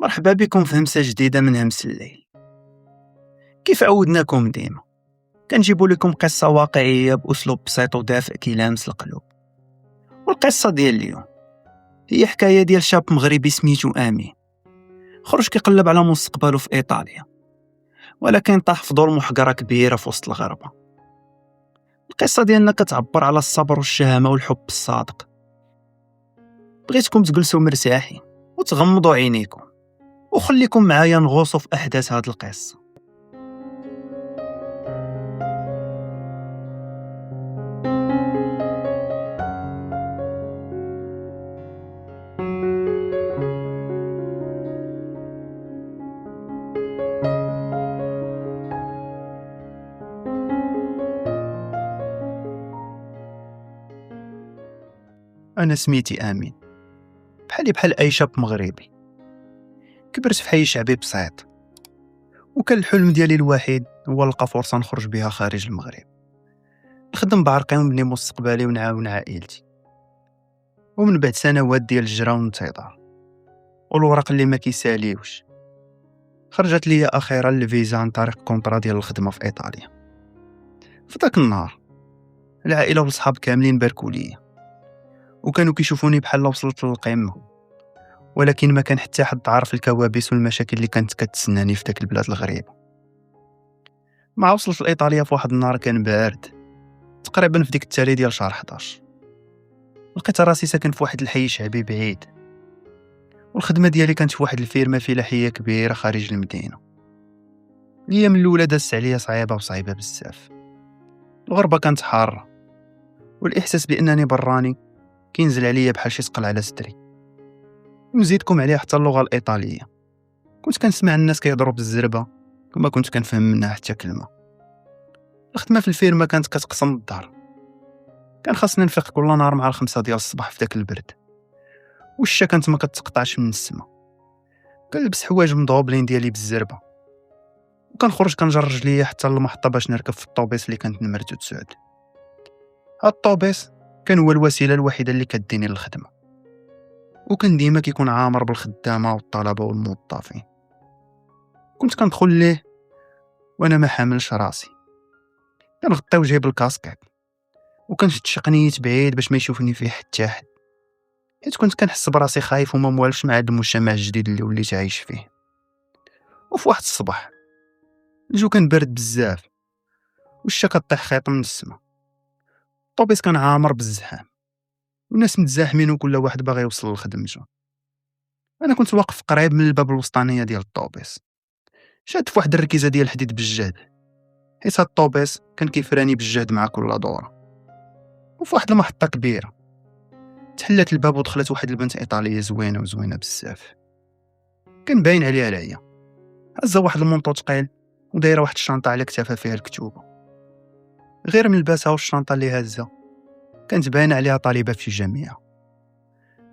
مرحبا بكم في همسة جديدة من همس الليل. كيف عودناكم ديما كنجيبوا لكم قصة واقعية بأسلوب بسيط ودافئ كيلامس القلوب. والقصة ديال اليوم هي حكاية ديال شاب مغربي سميتو آمين. خرج كيقلب على مستقبله في إيطاليا، ولكن طاح في ظلم وحقرة كبيرة في وسط الغربة. القصة ديالنا كتعبر على الصبر والشهامة والحب الصادق. بغيتكم تجلسوا مرتاحين وتغمضوا عينيكم وخليكم معايا نغوصوا في أحداث هاد القصة. أنا سميتي آمين، بحالي بحال أي شاب مغربي. كبرت في حي شعبي بسيط، وكان الحلم ديالي الوحيد هو نلقى فرصة نخرج بها خارج المغرب، نخدم بعرقي ونبني مستقبلي ونعاون عائلتي. ومن بعد سنوات ديال الجرا والانتظار والورق اللي ما كيساليوش، خرجت لي أخيرا الفيزا عن طريق كونطرا ديال الخدمة في إيطاليا. في ذاك النهار العائلة والصحاب كاملين باركوا ليا، وكانوا كيشوفوني بحال وصلت للقمة، ولكن ما كان حتى حد عارف الكوابيس والمشاكل اللي كانت كتسناني في داك البلاد الغريبة. مع وصلت لإيطاليا في واحد النهار كان بارد، تقريبا في ديك التالي ديال شهر 11. لقيت راسي ساكن في واحد الحي شعبي بعيد، والخدمة ديالي كانت في واحد الفيرما فلاحية كبيرة خارج المدينة. الأيام الأولى دازت عليا صعيبة بزاف. الغربة كانت حارة، والإحساس بأنني براني كينزل عليا بحال شي ثقل على صدري. ونزيدكم عليها حتى اللغة الإيطالية، كنت كنسمع الناس كيهضروا بالزربة وما كنت كنفهم منها حتى كلمة. الخدمة في الفيرما كانت كتقسم الظهر، كان خاصني نفيق كل نهار مع 5 ديال الصباح في داك البرد، والشتا كانت ما كتقطعش من السما. كنلبس حوايج مضوبلين ديالي بالزربة، وكنخرج كنجر رجليا حتى للمحطة باش نركب في الطوبيس اللي كانت نمرتو 9. هاد الطوبيس كان هو الوسيلة الوحيدة اللي كديني للخدمة، وكان ديما كيكون عامر بالخدامة والطلبة والموظفين. كنت كندخل ليه وانا ما حاملش راسي، كنغطي وجهي بالكاسكيط، وكنشد شقنيت بعيد باش ما يشوفني فيه حتى حد، حيت كنت كنحس براسي خايف وما موالفش مع هاد المجتمع الجديد اللي وليت عايش فيه. وفي واحد الصباح الجو كان بارد بزاف، والشتا كطيح خيط من السما. الطوبيس كان عامر بالزحام، والناس متزاحمين وكل واحد باغي يوصل لخدمته. انا كنت واقف قريب من الباب الوسطانيه ديال الطوبيس، شاد في واحد الركيزه ديال الحديد بالجهد، حيت هاد الطوبيس كان كيفراني بالجهد مع كل دوره. وفي واحد المحطه كبيره تحلات الباب ودخلت واحد البنت ايطاليه زوينه بزاف، كان باين عليها العيا. هزه واحد المونطو ثقيل ودايره واحد الشنطه على كتافها فيها الكتوبه. غير من لباسها والشنطه اللي هازه كانت باين عليها طالبه في جامعه.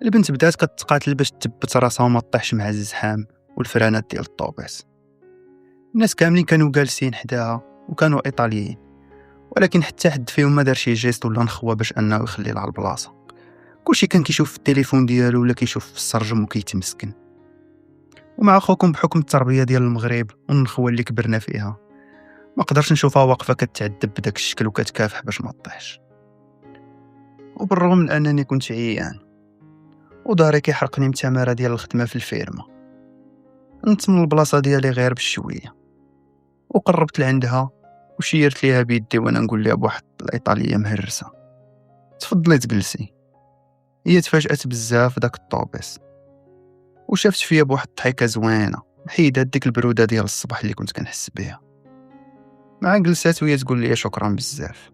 البنت بدات كتقاتل باش تثبت راسها وما تطيحش مع الزحام والفرانات ديال الطوبيس. الناس كاملين كانوا جالسين حداها وكانوا ايطاليين، ولكن حتى حد فيهم ما دار شي جيست ولا نخوه باش انه يخلي لها البلاصه. كلشي كان كيشوف في التليفون ديالو ولا كيشوف في السرجم وكيتمسكن. ومع خوكم بحكم التربيه ديال المغرب والنخوه اللي كبرنا فيها، ما قدرش نشوفها واقفه كتعذب بداك الشكل وكتكافح باش ما تطيحش. وبالرغم من انني كنت عيان وداري كيحرقني من التماره ديال الخدمه في الفيرما، نت من البلاصه ديالي غير بشويه وقربت لعندها وشيرت ليها بيدي وانا نقول لها بواحد الايطاليه مهرسه: تفضلي تجلسي. هي تفاجات بزاف داك الطوبيس وشافت فيا بواحد الضحكه زوينه حيدات ديك البروده ديال الصباح اللي كنت كنحس بها. مع جلسات وهي تقول لي شكرا بزاف.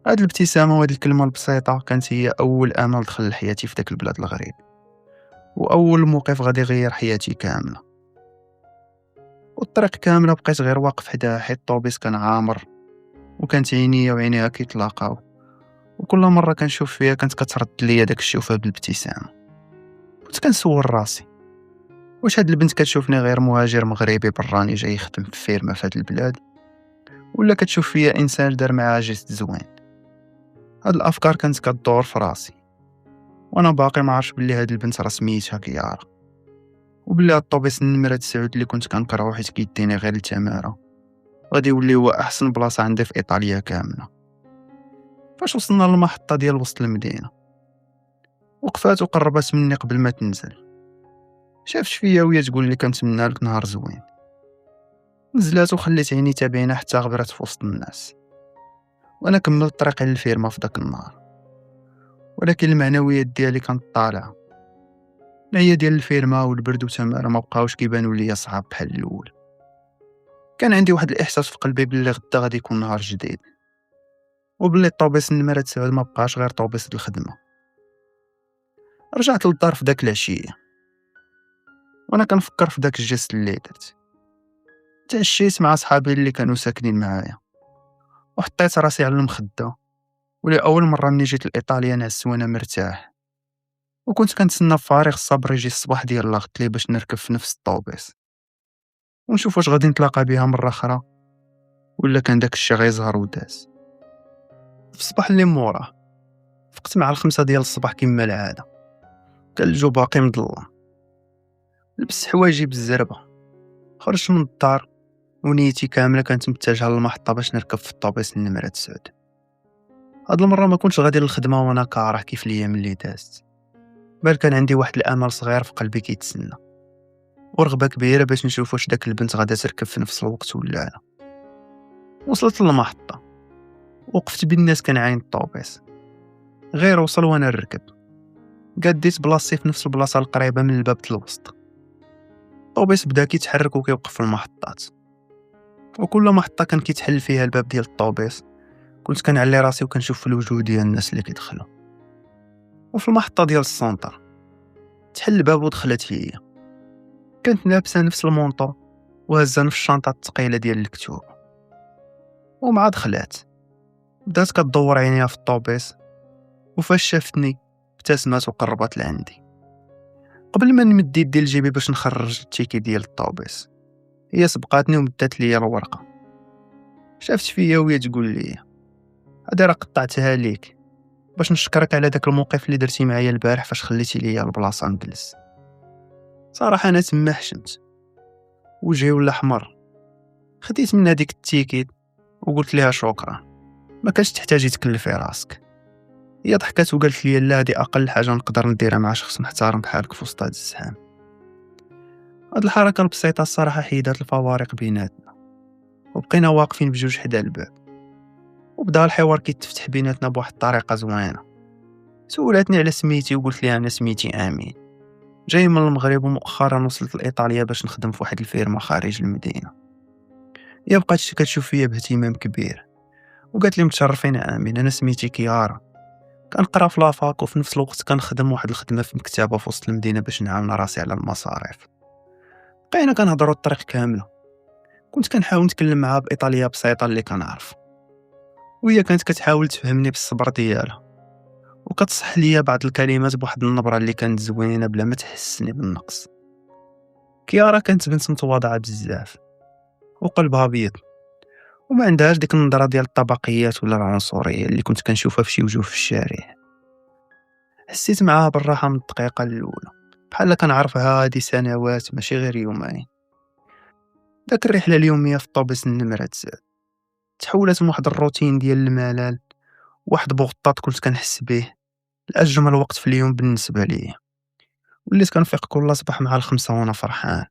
هاد الابتسامه وهاد الكلمه البسيطه كانت هي اول امل دخل لحياتي في داك البلاد الغريب، واول موقف غادي يغير حياتي كامله. والطريق كامله بقيت غير واقف حداها حيت الطوبيس كان عامر، وكانت عينيا وعينيها كيتلاقاو، وكل مره كنشوف فيها كانت كترد ليا داك الشوفه بالابتسامه. كنت كنسول راسي واش هاد البنت كتشوفني غير مهاجر مغربي براني جاي يخدم في فيرما في هاد البلاد، ولا كتشوف فيا انسان دار معاه جيست زوين. هاد الافكار كانت كدور في راسي وانا باقي ما عارفش بلي هاد البنت راه سميتها كيارا. وبلي الطوبيس النمرة 9 اللي كنت كنكرهو حيت كيديني غير للتمارة غادي يولي هو احسن بلاصة عندي في ايطاليا كاملة. فاش وصلنا للمحطة ديال وسط المدينة وقفات وقربت مني قبل ما تنزل، شافت فيا وهي تقول لي كنتمنى لك نهار زوين. نزلات وخليت عيني تابعينها حتى غبرات في وسط الناس، وانا كملت طريقي للفيرما في داك النهار. ولكن المعنويات ديالي كانت طالعة، العيا ديال الفيرما والبرد وتمارة ما بقاوش كيبانوا ليا صعاب بحال الاول. كان عندي واحد الاحساس في قلبي بلي غدا غادي يكون نهار جديد، وبلي الطوبيس النمرة 9 ما بقاش غير طوبيس الخدمة. رجعت للدار في داك العشية وانا كنفكر في داك الجست اللي درت. تعشيت مع صحابي اللي كانوا ساكنين معايا وحطيت راسي على المخدة، ولأول مرة ملي جيت لإيطاليا نعست وانا مرتاح. وكنت كنتسنى بفارغ الصبر يجي الصباح ديال الغد لي باش نركب في نفس الطوبيس ونشوف واش غادي نتلاقى بها مرة أخرى ولا كان داك الشي غيزهر وداز. في الصباح اللي موراه فقت مع 5 ديال الصباح كما العادة، كان الجو باقي مظلم. لبست حوايجي بالزربة، خرجت من الدار ونيتي كاملة كانت متجهة للمحطة باش نركب في الطوبيس النمرة 9. هاد المرة ما كنتش غادي للخدمة وانا كاره كيف الايام اللي دازت، بل كان عندي واحد الامل صغير في قلبي كيتسنى، ورغبة كبيرة باش نشوف واش داك البنت غادا تركب في نفس الوقت ولا لا. وصلت للمحطة، وقفت بين الناس كنعاين الطوبيس. غير وصل وانا نركب قديت بلاصتي في نفس البلاصة القريبة من الباب الوسط. الطوبيس بدا كيتحرك وكيوقف في المحطات، وكل محطة كان كيتحل فيها الباب ديال الطوبيس كنت كنعلي راسي وكنشوف في الوجوه ديال الناس اللي كيدخلوا. وفي المحطة ديال السونتر تحل الباب ودخلت هي، كانت لابسة نفس المونطو وهزة نفس الشنطة الثقيلة ديال الكتب. ومع دخلات بدات كتدور عينيها في الطوبيس، وفاش شافتني ابتسمات وقربت لعندي. قبل ما نمد يدي لجيبي باش نخرج التيكي ديال الطوبيس هي سبقاتني ومدات ليا الورقة. شافت فيا وهي تقول لي هادي راه قطعتها ليك باش نشكرك على داك الموقف اللي درتي معايا البارح فاش خليتي ليا البلاصه نجلس. صراحه انا تما حشمت، وجهي ولا احمر. خديت من هذيك التيكيت وقلت لها شكرا، ما كانش تحتاجي تكلفي راسك. هي ضحكت وقالت لي لا، هذه اقل حاجه نقدر نديرها مع شخص محترم بحالك في وسط هذا الزحام. هاد الحركه البسيطه الصراحه حيدات الفوارق بيناتنا، وبقينا واقفين بجوج حدا الباب، وبدا الحوار كيتفتح بيناتنا بواحد الطريقه زوينه. سولاتني على سميتي وقلت لها انا سميتي امين، جاي من المغرب ومؤخرا وصلت لايطاليا باش نخدم في واحد الفيرما خارج المدينه. هي بقات كتشوف فيا باهتمام كبير وقالت لي متشرفين امين، انا سميتي كيارا، كنقرا في لافاك وفي نفس الوقت كنخدم واحد الخدمه في مكتبه في وسط المدينه باش نعاون راسي على المصاريف. بقينا كنهضروا الطريق كامله، كنت كنحاول نتكلم معها بايطاليه بسيطه اللي كنعرف، وهي كانت كتحاول تفهمني بالصبر ديالها وكتصح ليا بعض الكلمات بواحد النبره اللي كانت زوينه بلا ما تحسني بالنقص. كيارا كانت بنت متواضعه بزاف وقلبها ابيض، وما عندهاش ديك النظره ديال الطبقيات ولا العنصريه اللي كنت كنشوفها في شي وجوه في الشارع. حسيت معاها بالراحه من الدقيقه الاولى، بحال كنعرفها هادي سنوات ماشي غير يومين. داك الرحله اليوميه في الطوبيس النمره 9 تحولت من واحد الروتين ديال الملل، واحد بغطات كنت كنحس به لأجمل وقت في اليوم بالنسبه ليا. وليت كنفيق كل صباح مع 5 وانا فرحان،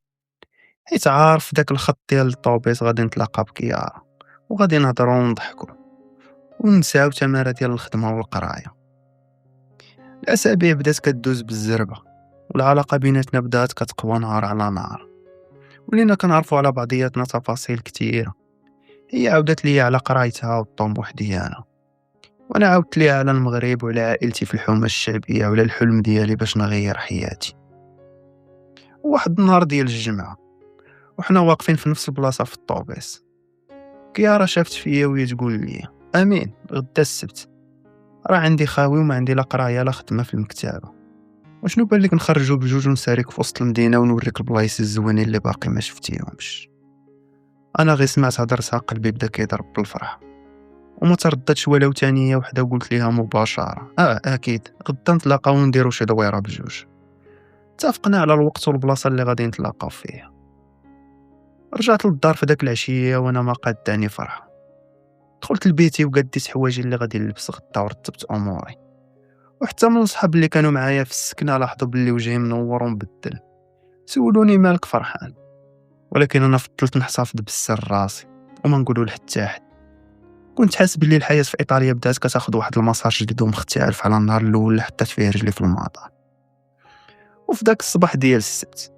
حيت عارف داك الخط ديال الطوبيس غادي نتلاقى بكيارا وغادي نهضروا ونضحكوا وننساو تمارة ديال الخدمه والقرايه. الاسابيع بدات كدوز بالزربه، والعلاقه بيناتنا بدات كتقوى نهار على نهار، ولينا كنعرفوا على بعضياتنا تفاصيل كثيره. هي عاودت لي على قرايتها والطموح ديالها، وانا عاودت ليها على المغرب وعلى عائلتي في الحومه الشعبيه وعلى الحلم ديالي باش نغير حياتي. واحد النهار ديال الجمعه وحنا واقفين في نفس البلاصه في الطوبيس، كيارا شافت فيا وهي تقول لي امين غدا السبت راه عندي خاوي وما عندي لا قرايه لا خدمه في المكتبه، وشنو بان لك نخرجوا بجوج ونساريك في وسط المدينه ونوريك البلايص الزوينين اللي باقي ما شفتيهمش. انا غير سمعت هضرتها قلبي بدا كيضرب بالفرح، وما ترددتش ولو ثانيه وحده وقلت ليها مباشره اكيد غدا نتلاقاو ونديروا شي دويره بجوج. اتفقنا على الوقت والبلاصة اللي غادي نتلاقاو فيها. رجعت للدار في داك العشية وانا ما قاداني فرحة. دخلت لبيتي وقديت حوايجي اللي غادي نلبس غدا ورتبت اموري، وحتى من الصحاب اللي كانوا معايا في السكنة لاحظوا باللي وجهي منور ومبدل. سولوني مالك فرحان، ولكن انا فضلت نحتفظ بالسر راسي وما نقولو لحتى حد. كنت حاس باللي الحياة في ايطاليا بدات كتاخد واحد المسار جديد ومختلف على النهار الاول اللي حطيت فيه رجلي في المطار. وفي داك الصباح ديال السبت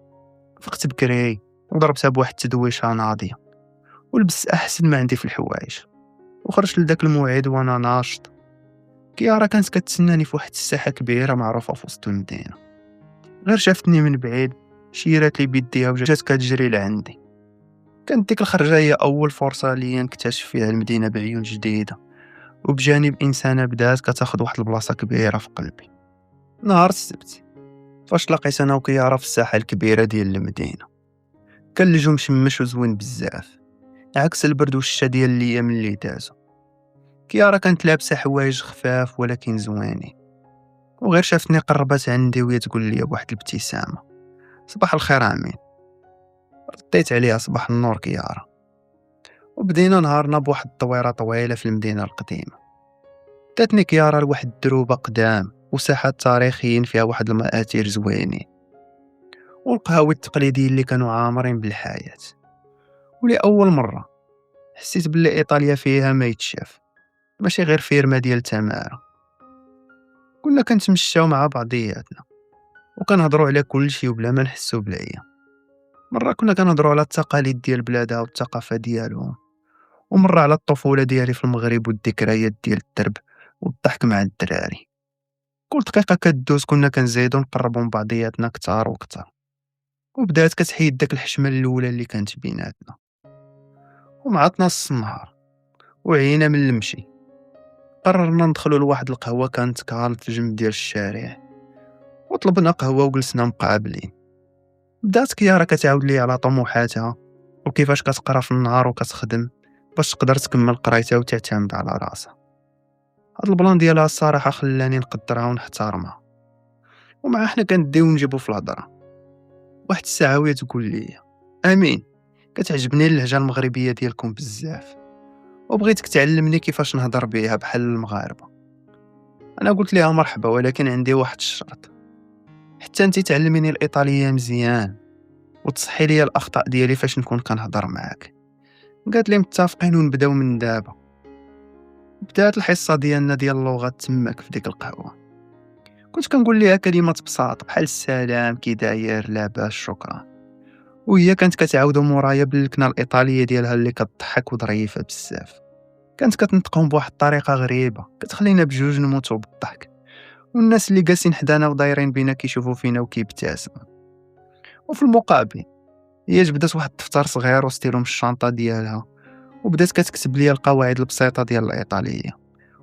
فقت بكري وضربتها بواحد التدويشه ناضيه، ولبست احسن ما عندي في الحوايج، وخرجت لذاك الموعد وانا ناشط. كيارا كانت كتسناني في واحد الساحه كبيره معروفه في وسط المدينه. غير شافتني من بعيد شيرات لي بيديها وجات كتجري لعندي. كانت ديك الخرجه هي اول فرصه ليا نكتشف فيها المدينه بعيون جديده، وبجانب انسانه بدات كتاخد واحد البلاصه كبيره في قلبي. نهار السبت فاش لقيت انا وكيارا في الساحه الكبيره ديال المدينه، كان الجو مشمش وزوين بزاف عكس البرد والشتا ديال الايام اللي دازو. كيارا كانت لابسه حوايج خفاف ولكن زوينين، وغير شافتني قربت عندي وهي تقول لي بواحد الابتسامه: صباح الخير امين. رديت عليها: صباح النور كيارا. وبدينا نهارنا بواحد الطويره طويله في المدينه القديمه. داتني كيارا لواحد الدروبه قدام وساحات تاريخيين فيها واحد المآثير زوينين، والقهاوي التقليديين اللي كانوا عامرين بالحياه. ولأول مره حسيت بلي ايطاليا فيها ما يتشاف، ماشي غير فيرما ديال تمارا. كنا كنتمشاو مع بعضياتنا وكنهضروا على كل شيء وبلا ما نحسوا بالعيا. مره كنا كنهضروا على التقاليد ديال بلادها والثقافه ديالهم، ومره على الطفوله ديالي في المغرب والذكريات ديال الدرب والضحك مع الدراري. كل دقيقه كدوز كنا كنزيدو نقربوا من بعضياتنا كتار وكتار، وبدات كتحيد داك الحشمه الاولى اللي كانت بيناتنا. ومع 12 النهار وعينا من المشي قررنا ندخلوا لواحد القهوه كانت كانت في جنب ديال الشارع، وطلبنا قهوه وجلسنا مقابلين. بدات كيارا كتعاود لي على طموحاتها وكيفاش كتقرا في النهار وكتخدم باش تقدر تكمل قرايتها وتعتمد على راسها. هاد البلان ديالها الصراحه خلاني نقدرها ونحترمها. ومع حنا كنديو نجيبو في الهضره، واحد الساعه وهي تقول لي: امين، كتعجبني اللهجه المغربيه ديالكم بزاف، وبغيتك تعلمني كيفاش نهضر بها بحال المغاربه. انا قلت لها مرحبا، ولكن عندي واحد الشرط: حتى انت تعلميني الايطاليه مزيان وتصحي لي الاخطاء ديالي فاش نكون كنهضر معاك. قالت لي متفقين ونبداو من دابا. بدات الحصه ديالنا ديال اللغات تماك في ديك القهوه. كنت كنقول ليها كلمات بساطه بحال السلام، كي داير، لاباس، شكرا، وهي كانت كتعاود مورايا بالكنه الايطاليه ديالها اللي كتضحك وظريفه بزاف. كانت كتنطقهم بواحد الطريقه غريبه كتخلينا بجوج نموتوا بالضحك، والناس اللي جالسين حدانا ودايرين بينا كيشوفوا فينا وكيبتسموا. وفي المقابل هي جبدت واحد الدفتر صغير وستيلو من الشنطه ديالها، وبدات كتكتب لي القواعد البسيطه ديال الايطاليه،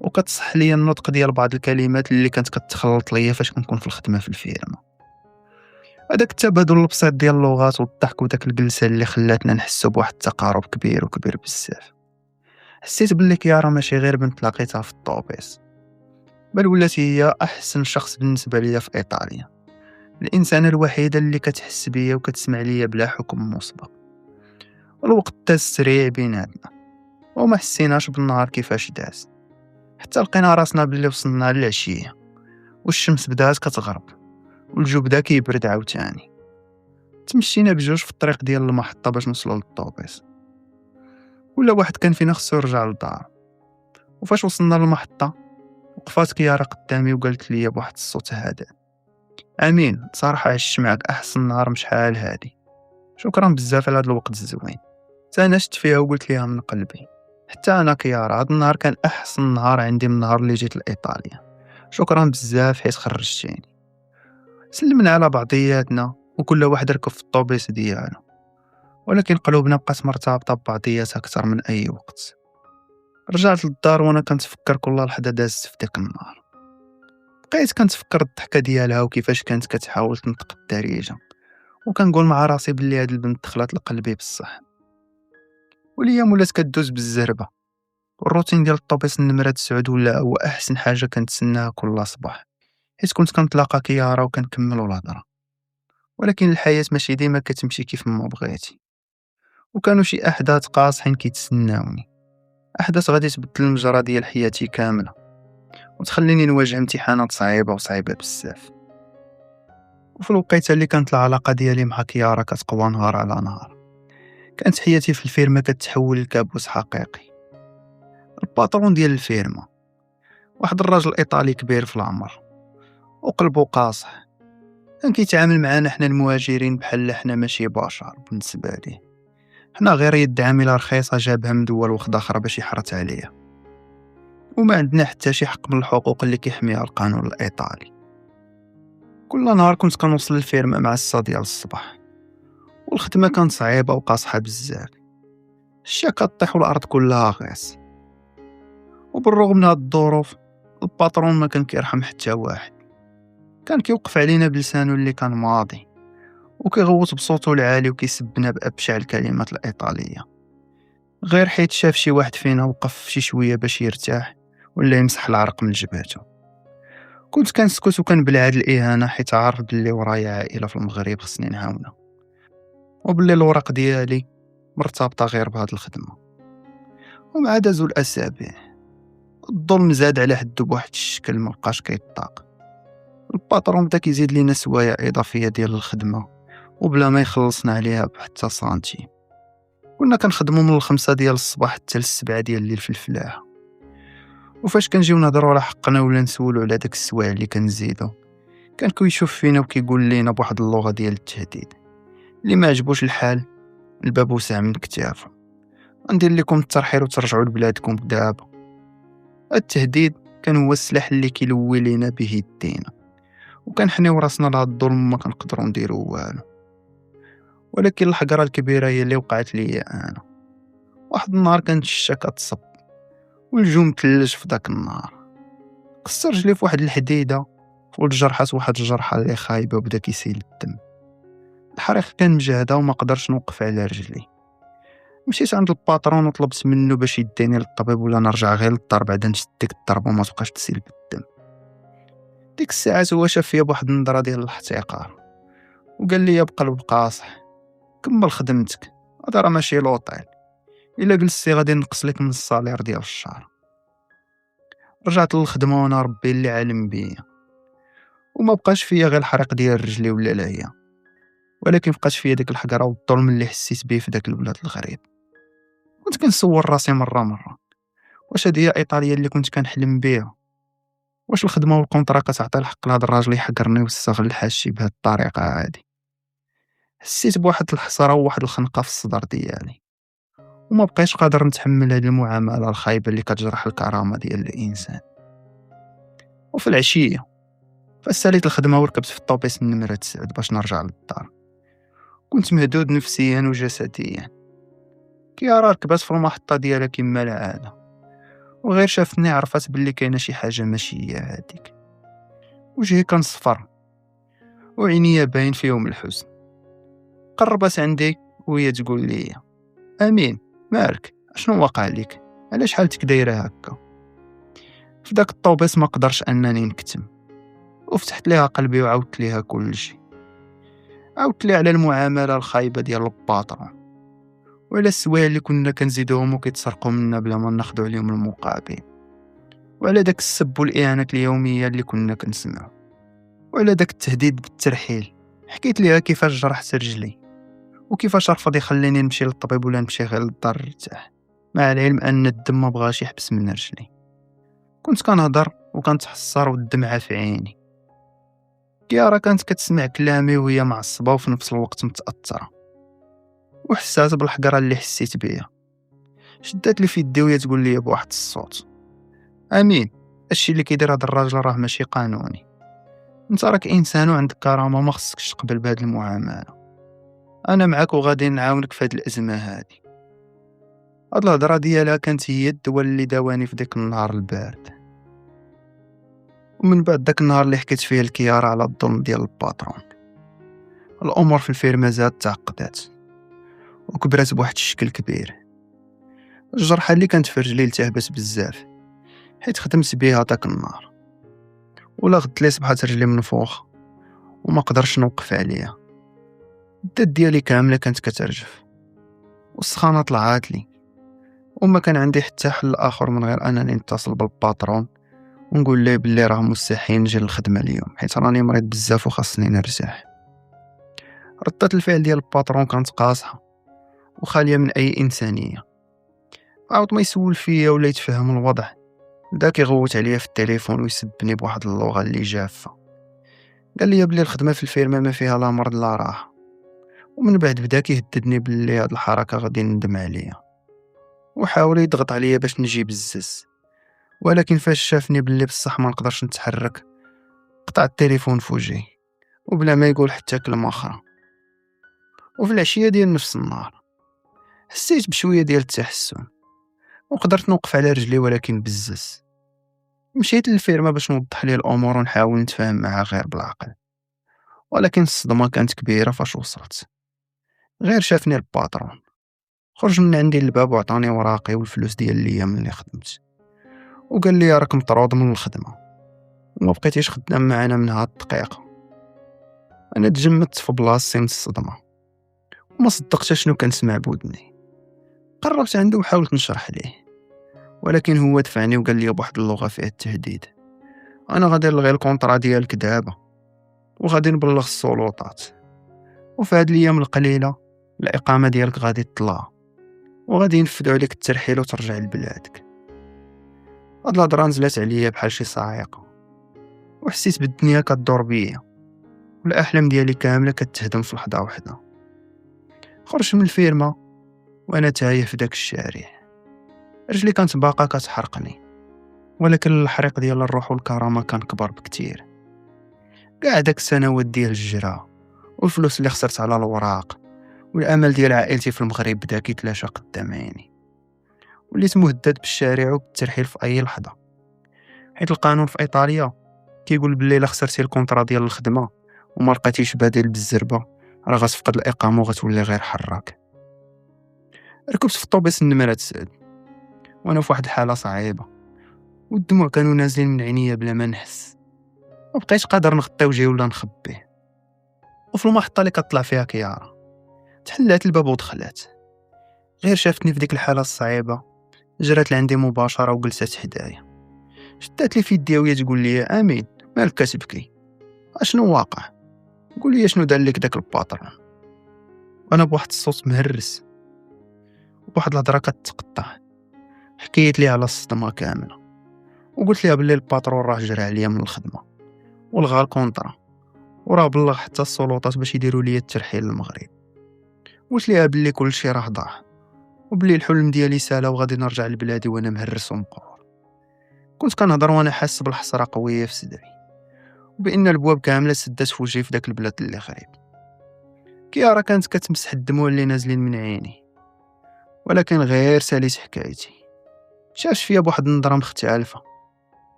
وكتصح لي النطق ديال بعض الكلمات اللي كانت كتخلط ليا فاش كنكون في الخدمه في الفيرما. هذاك التبادل البسيط ديال اللغات والضحك وداك الجلسه اللي خلاتنا نحسوا بواحد التقارب كبير وكبير بزاف. حسيت باللي كيارا ماشي غير بنت لقيتها في الطوبيس، بل ولات هي احسن شخص بالنسبه ليا في ايطاليا، الانسانه الوحيده اللي كتحس بيا وكتسمع ليا بلا حكم مسبق. الوقت داز سريع بيناتنا وما حسيناش بالنهار كيفاش داز، حتى لقينا راسنا باللي وصلنا للعشيه والشمس بدات كتغرب والجو بدا كيبرد عاوتاني. تمشينا بجوج في الطريق ديال المحطه باش نوصلوا للطوبيس. ولا واحد كان فينا خصو يرجع للدار. وفاش وصلنا للمحطه وقفات كيارا قدامي وقالت لي بواحد الصوت هادئ: امين، صراحه عشت معك احسن نهار من شحال هادي، شكرا بزاف على هذا الوقت الزوين. انا شت فيها وقلت ليها من قلبي: حتى انا كيارا هذا النهار كان احسن نهار عندي من النهار اللي جيت لايطاليا، شكرا بزاف حيت خرجتيني. سلمنا على بعضياتنا وكل واحد ركب في الطوبيس ديالو، ولكن قلوبنا بقات مرتبطه ببعضياتها اكثر من اي وقت. رجعت للدار وانا كنتفكر كل لحظه دازت في ديك النهار. بقيت كنتفكر الضحكه ديالها وكيفاش كانت كتحاول تنطق الدارجه، وكنقول مع راسي بلي هاد البنت دخلت لقلبي بصح. والايام ولات كدوز بالزربه، والروتين ديال الطوبيس النمره 9 ولا هو احسن حاجه كنتسناها كل صباح، حيت كنت كنتلاقى كيارا وكنكملوا الهضره. ولكن الحياة ماشي ديما كتمشي كيف ما بغيتي، وكانوا شي أحداث قاصحين كيتسناوني، أحداث غادي تبدل المجرى ديال حياتي كاملة وتخليني نواجه امتحانات صعيبة وصعيبة بزاف. وفي الوقيته اللي كانت العلاقة ديالي مع كيارا كتقوى نهار على نهار، كانت حياتي في الفيرما كتحول لكابوس حقيقي. الباترون ديال الفيرما واحد الراجل ايطالي كبير في العمر وقلبه قاصح، كان كيتعامل معانا حنا المهاجرين بحال حنا ماشي بشر بالنسبه ليه، حنا غير يد عامله رخيصه جابها من دول وحده اخرى باش يحرت عليها، وما عندنا حتى شي حق من الحقوق اللي كيحميها القانون الايطالي. كل نهار كنت كنوصل للفيرما مع 6 ديال الصباح، والخدمه كانت صعيبه وقاصحه بزاف، الشتا كطيح والارض كلها غيص. وبالرغم من هاد الظروف الباترون ما كان كيرحم حتى واحد، كان كيوقف علينا بلسانو اللي كان ماضي وكيغوت بصوتو العالي وكيسبنا بأبشع الكلمات الإيطالية، غير حيت شاف شي واحد فينا وقف شي شوية باش يرتاح ولا يمسح العرق من جبهته. كنت كنسكت وكنبلع هاد الإهانة حيت عارف بلي ورايا عائلة في المغرب خصني نعاونها، وبلي الوراق ديالي مرتبطة غير بهاد الخدمة. ومع دازو الأسابيع الظلم زاد على حدو بواحد الشكل مبقاش كيطاق. الباترون بدا كيزيد لينا سوايع إضافية ديال الخدمة وبلا ما يخلصنا عليها بحتى سنتيم. كنا كنخدمو من 5 ديال الصباح حتى 7 ديال الليل في الفلاحة، وفاش كنجيو نهضروا على حقنا ولا نسولو على داك السوايع اللي كنزيدو كان كيشوف فينا وكيقول لينا بواحد اللغة ديال التهديد اللي ما عجبوش الحال الباب وسع من كتافه: غندير لكم الترحيل وترجعوا لبلادكم دابا. التهديد كان هو السلاح اللي كيلوي لينا به يدينا، وكنحنيو راسنا لهاد الظلم ما كنقدروا نديرو والو. ولكن الحقره الكبيره هي اللي وقعت ليا انا. واحد النهار كانت الشتا كتصب والجو متلج في داك النهار، قصر رجلي في واحد الحديده والجرحات واحد الجرحه اللي خايبه وبدا كيسيل الدم. الحريق كان مجهده وما قدرش نوقف على رجلي. مشيت عند الباترون وطلبت منه باش يديني للطبيب ولا نرجع غير للدار بعدا نشد ديك الضربه وما تبقاش تسيل بالدم. ديك الساعات هو شاف فيا بواحد النظره ديال الاحتقار وقال لي بقلب قاصح: كمل خدمتك، هذا راه ماشي لوطيل، الا جلستي غادي نقص لك من الصالير ديال الشهر. رجعت للخدمه وانا ربي اللي عالم بيا، وما بقاش فيا غير الحريق ديال رجلي ولا العيا، ولكن بقات فيا ديك الحقره والظلم اللي حسيت بيه في داك البلاد الغريب. كنت كنسول راسي مره واش هادي هي ايطاليا اللي كنت كنحلم بيها؟ واش الخدمه والكونطرا كتعطي الحق لهاد الراجل يحقرني ويستغل حاجتي بهاد الطريقه هادي؟ حسيت بواحد الحسره وواحد الخنقه في الصدر ديالي، وما بقيتش قادر نتحمل هاد المعامله الخايبه اللي كتجرح الكرامه ديال الانسان. وفي العشيه فاش ساليت الخدمه وركبت في الطوبيس النمره 9 باش نرجع للدار، كنت مهدود نفسيا وجسديا. كيارا ركبات في المحطه ديالها كما العاده، وغير شافتني عرفت باللي كاينه شي حاجه ماشي هي هاديك. وجهي كان صفر وعينيا باين فيهم الحزن. قربت عندي وهي تقول لي: امين مالك، اشنو واقع لك؟ علاش حالتك دايره هكا؟ في داك الطوبيس ما قدرش انني نكتم، وفتحت ليها قلبي وعاودت ليها كل شيء. عاودت لي على المعامله الخايبه ديال الباترون، وعلى السوايع اللي كنا كنزيدوهم وكيتسرقوا منا بلا ما ناخذوا عليهم المقابل، وعلى داك السب والاهانات اليوميه اللي كنا كنسمعوا، وعلى داك التهديد بالترحيل. حكيت ليها كيفاش جرحت رجلي وكيفاش رفض يخليني نمشي للطبيب ولا نمشي غير للدار نرتاح، مع العلم ان الدم ما بغاش يحبس من رجلي. كنت كنهضر وكنتحسر والدمعه في عيني. كيارا كانت كتسمع كلامي وهي معصبه وفي نفس الوقت متاثره، وحسات بالحقره اللي حسيت بيها. شدات لي في يدي وهي تقول لي بواحد الصوت: امين، الشيء اللي كيدير هذا الراجل راه ماشي قانوني، انت راك انسان وعندك كرامه، ما خصكش تقبل بهذه المعامله. انا معك وغادي نعاونك في هذه الازمه هذه. هاد الهضره ديالها كانت هي الدواء اللي داواني في ديك النهار البارد. ومن بعد داك النهار اللي حكيت فيه لكيارا على الظلم ديال الباترون، الامور في الفيرما زادت تعقدات وكبرات بواحد الشكل كبير. الجرحه اللي كانت في رجلي التهبت بزاف حيت خدمت بيها داك النهار، ولا غدت لي صبحات رجلي منفوخ وما قدرش نوقف عليها. الدات ديالي كامله كانت كترجف، والسخانه طلعات لي، وما كان عندي حتى حل اخر من غير انني نتصل بالباترون ونقول ليه بلي راه مستحيل نجي للخدمه اليوم حيت راني مريض بزاف وخاصني نرتاح. ردة الفعل ديال الباترون كانت قاصحه وخاليه من اي انسانيه. عاود ما يسول فيا ولا يتفهم الوضع، بدا كيغوت عليا في التليفون ويسبني بواحد اللغه اللي جافه. قال لي بلي الخدمه في الفيرما ما فيها لا مرض لا راحه، ومن بعد بدا كيهددني بلي هاد الحركه غادي ندم عليا، وحاول يضغط عليا باش نجي بالزز. ولكن فاش شافني بلي بصح ما نقدرش نتحرك قطع التليفون في وجهي وبلا ما يقول حتى كلمه اخرى. وفي العشيه ديال نفس النهار حسيت بشويه ديال التحسن وقدرت نوقف على رجلي، ولكن بالزز. مشيت للفيرما باش نوضح ليه الامور ونحاول نتفاهم معاه غير بالعقل، ولكن الصدمه كانت كبيره. فاش وصلت غير شافني الباترون، خرج من عندي للباب وعطاني وراقي والفلوس ديال الايام اللي خدمت، وقال لي راك مطرود من الخدمه وما بقيتيش خدام معنا من هاد الدقيقه. انا تجمدت في بلاصتي من الصدمه وما صدقت شنو كنسمع بودني. قربت عنده وحاولت نشرح ليه، ولكن هو دفعني وقال لي بواحد اللغه فيها التهديد: انا غادي نلغي الكونطرا ديالك دابا وغادي نبلغ السلطات، وفي هاد الايام القليله الاقامه ديالك غادي تطلع وغادي ينفذوا عليك الترحيل وترجع لبلادك. هاد الهضره نزلت عليا بحال شي صاعقه، وحسيت بالدنيا كدور بيا والاحلام ديالي كامله كتهدم في لحظه واحده. خرجت من الفيرما وانا تايه في داك الشارع، رجلي كانت باقا كتحرقني، ولكن الحريق ديال الروح والكرامه كان كبر بكتير. كاع داك السنوات ديال الهجره والفلوس اللي خسرت على الوراق والامل ديال عائلتي في المغرب بدا كيتلاشى قدام عيني. وليت مهدد بالشارع وبالترحيل في اي لحظه، حيت القانون في ايطاليا كيقول بلي الا خسرتي الكونطرا ديال الخدمه وما لقيتيش بديل بالزربه راه غتفقد الاقامه وغتولي غير حراك. ركبت في الطوبيس النمره 9 وانا في واحد الحاله صعيبه، والدموع كانوا نازلين من عينيا بلا ما نحس. ما بقيتش قادر نغطي وجهي ولا نخبيه. وفي المحطه اللي كطلع فيها كيارا تحلات الباب ودخلات، غير شافتني في ديك الحاله الصعيبه جرات لعندي مباشره وجلست حدايا، شدات لي في يدي وهي تقول لي: امين مالك كتبكي؟ اشنو واقع؟ قول لي شنو دار لك داك الباترون. انا بواحد الصوت مهرس وبواحد الهضره كتقطع حكيت لي على الصدمه كامله، وقلت لها بلي الباترون راه جرى عليا من الخدمه والغى الكونطرا وراه بلغ حتى السلطات باش يديروا لي الترحيل للمغرب. قلت لها بلي كل شيء راه ضاع وبلي الحلم ديالي سالا وغادي نرجع لبلادي وانا مهرس ومقهور. كنت كنهضر وانا حاس بالحسره قويه في صدري وبان البواب كامله سدات في وجهي في داك البلاد اللي خريب. كيارا كانت كتمسح الدموع اللي نازلين من عيني، ولكن غير ساليت حكايتي. شافت فيا بواحد النظره مختلفه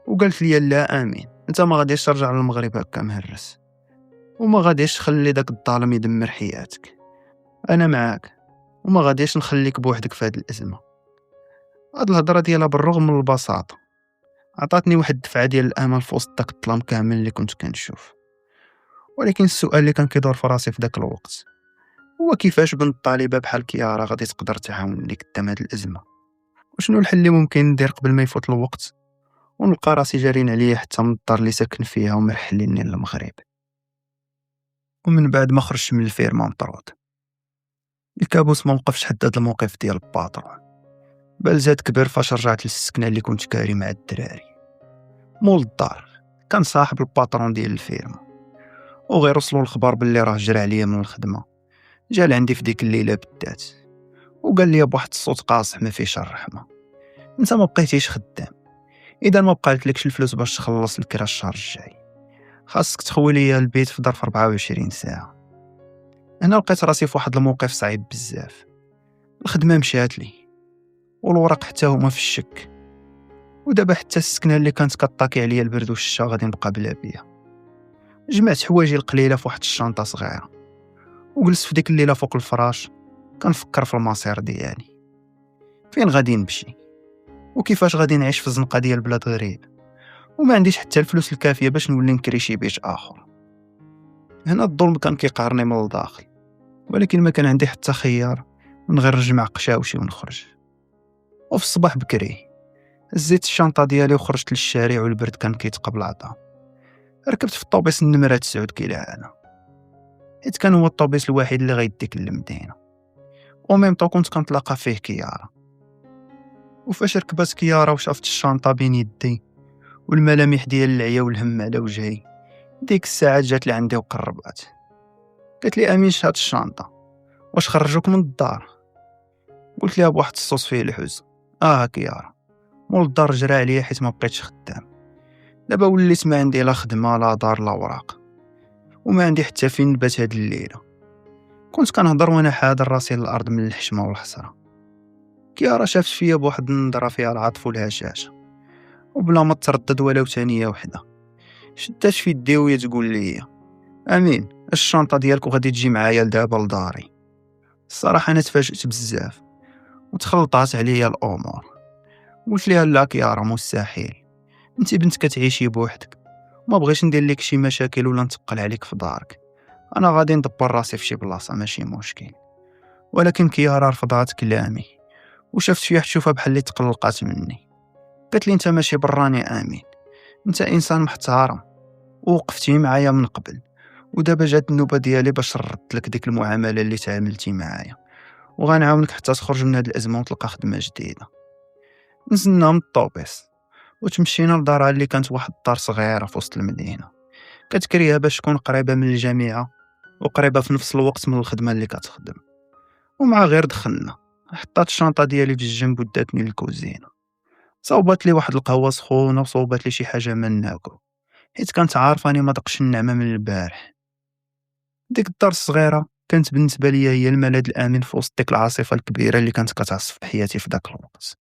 وقالت لي: لا امين، انت ما غاديش ترجع للمغرب هكا مهرس، وما غاديش تخلي داك الظالم يدمر حياتك. انا معاك وما غاديش نخليك بوحدك في هذه الازمه. هاد الهضره ديالها بالرغم من البساطه عطاتني واحد الدفعه ديال الامل في وسط داك الظلام كامل اللي كنت كنشوف. ولكن السؤال اللي كان كيدور في راسي في داك الوقت هو كيفاش بنت طالبه بحال كيارا غادي تقدر تعاونني قدام هاد الازمه، وشنو الحل اللي ممكن ندير قبل ما يفوت الوقت ونلقى راسي جارين عليا حتى من الدار اللي ساكن فيها ومرحليني للمغرب. ومن بعد ما خرجت من الفيرما مطرود، الكابوس ما وقفش حتى هاد الموقف ديال الباترون، بل زاد كبر فاش رجعت للسكنه اللي كنت كاري مع الدراري. مول الدار كان صاحب الباترون ديال الفيرما، وغير وصلوا الخبر باللي راه جرى عليا من الخدمه جا لعندي في ديك الليله بالذات وقال لي بواحد الصوت قاصح ما فيهش الرحمه: انت ما بقيتيش خدام، اذا ما بقاتلكش الفلوس باش تخلص الكرا الشهر الجاي خاصك تخوي ليا البيت في ظرف 24 ساعه. هنا لقيت راسي في واحد الموقف صعيب بزاف. الخدمه مشات لي والورق حتى هما في الشك، ودابا حتى السكنه اللي كانت كطاكي عليا البرد والشتا غادي نبقى بلا بيا. جمعت حوايجي القليله في واحد الشنطه صغيره وجلست في ديك الليله فوق الفراش كنفكر في المصير ديالي، فين غادي نمشي وكيفاش غادي نعيش في الزنقه ديال بلاد غريب وما عنديش حتى الفلوس الكافيه باش نولي نكري شي بيت اخر. هنا الظلم كان كيقهرني من الداخل ولكن ما كان عندي حتى خيار من غير نجمع قشاوشي ونخرج. وفي الصباح بكري هزيت الشنطة ديالي وخرجت للشارع والبرد كان كيتقبل عطا. ركبت في الطوبيس النمرة 9 كيلعانة، حيت كان هو الطوبيس الوحيد اللي غيديك للمدينة، وميم طو كنت كنتلاقى فيه كيارا. وفاش ركبات كيارا وشافت الشنطة بين يدي والملامح ديال العيا والهم على وجهي، ديك الساعة جات لعندي وقربات. قالت لي امين شاد الشنطة، واش خرجوك من الدار؟ قلت لها بواحد الصوت فيه الحزن، كيارا مول الدار جرى عليا حيت ما بقيتش خدام. دابا وليت ما عندي لا خدمه لا دار لا وراق، وما عندي حتى فين نبات هاد الليله. كنت كنهضر وانا حاضر راسي للارض من الحشمه والحسره. كيارا شافت فيا بواحد النظره فيها العطف والهشاشه، وبلا ما تردد ولو ثانيه وحده شدات في يدي وهي تقول لي امين الشنطه ديالك وغادي تجي معايا لدابا لداري. الصراحه انا تفاجأت بزاف وتخلطات عليا الامور. قلت لها لا كيارا مستحيل، انت بنت كتعيشي بوحدك، ما بغيش ندير لك شي مشاكل ولا نتقل عليك في دارك. انا غادي ندبر راسي في شي بلاصه ماشي مشكل. ولكن كيارا رفضات كلامي وشفت فيها تشوفها بحال اللي تقلقات مني. قالت لي انت ماشي براني امين، انت انسان محترم ووقفتي معايا من قبل، ودابا جات النوبه ديالي باش نرد لك ديك المعامله اللي تعاملتي معايا، وغنعاونك حتى تخرج من هاد الازمه وتلقى خدمه جديده. نزلنا من الطوبيس وتمشينا لدارها اللي كانت واحد الدار صغيره في وسط المدينه، كتكريها باش تكون قريبه من الجامعه وقريبه في نفس الوقت من الخدمه اللي كتخدم. ومع غير دخلنا حطات الشنطه ديالي في الجنب وداتني للكوزينه، صوبات لي واحد القهوه سخونه وصوبات لي شي حاجه ما ناكل، حيت كانت عارفه اني ما دقش النعمه من البارح. ديك الدار الصغيره كانت بالنسبه لي هي الملاذ الامن في وسط ديك العاصفه الكبيره اللي كانت كتعصف حياتي في داك الوقت.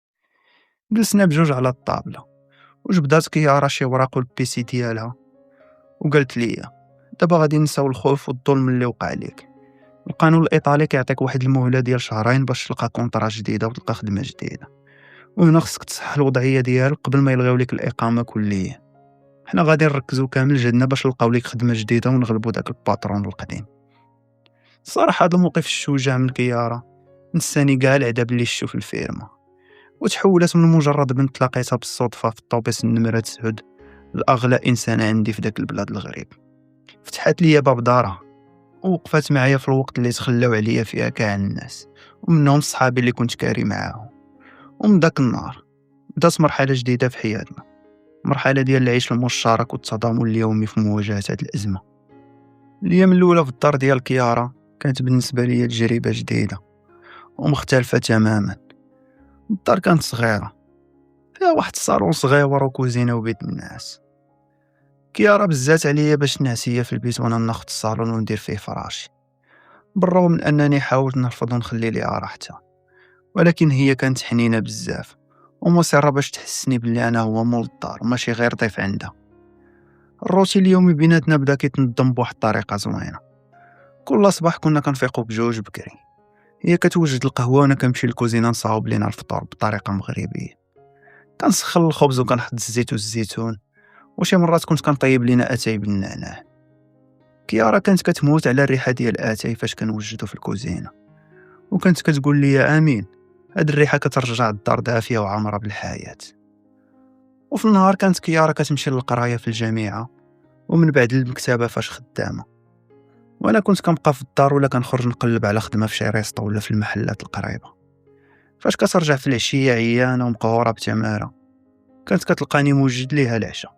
جلسنا بجوج على الطابله وجبدات كيارا شي وراق والبيسي ديالها، وقالت لي دابا غادي نساو الخوف والظلم اللي وقع ليك. القانون الايطالي كيعطيك واحد المهله ديال شهرين باش تلقى كونطرا جديده وتلقى خدمه جديده، وهنا خصك تصحح الوضعيه ديالك قبل ما يلغيو لك الاقامه كليا. حنا غادي نركزوا كامل جهدنا باش نلقاو لك خدمه جديده ونغلبوا داك الباترون القديم. الصراحه هذا الموقف الشجاع من كيارا نساني كاع العذاب اللي شفتو في الفيرما، وتحولت من مجرد بنت لقيتها بالصدفه في الطوبيس النمره 9 لاغلى انسان عندي في داك البلاد الغريب. فتحت لي باب دارها ووقفات معايا في الوقت اللي تخلاو عليا فيها كاع الناس، ومنهم صحابي اللي كنت كاري معاهم. ومن داك النهار بدات مرحله جديده في حياتنا، مرحله ديال العيش المشترك والتضامن اليومي في مواجهه هذه الازمه. الايام الاولى في الدار ديال كيارا كانت بالنسبه لي تجربه جديده ومختلفه تماما. الدار كانت صغيره فيها واحد الصالون صغير وكوزينه وبيت الناس. كيارا بزات عليا باش نعسيا في البيت وانا ناخد الصالون وندير فيه فراشي، بالرغم من انني حاولت نرفض ونخلي ليها راحتها، ولكن هي كانت حنينه بزاف ومصره باش تحسني بلي انا هو مول الدار وماشي غير ضيف عندها. الروتين اليومي بيناتنا بدا كيتنظم بواحد الطريقه زوينه. كل صباح كنا كنفيقوا بجوج بكري، هي كتوجد القهوه وانا كنمشي للكوزينه نصاوب لينا الفطور بطريقه مغربيه. كنسخن الخبز وكنحط الزيت والزيتون، وشي مرات كنت كنطيب لينا اتاي بالنعناع. كيارا كانت كتموت على الريحه ديال اتاي فاش كنوجدو في الكوزينه، وكانت كتقول لي يا امين هاد الريحه كترجع الدار دافيه وعامره بالحياه. وفي النهار كانت كيارا كتمشي للقرايه في الجامعه ومن بعد المكتبه فاش خدامه، وانا كنت كنبقى في الدار ولا كنخرج نقلب على خدمه في شي ريسطو ولا في المحلات القريبه. فاش كترجع في العشيه عيانه ومقهوره بتماره كانت كتلقاني موجد ليها العشاء.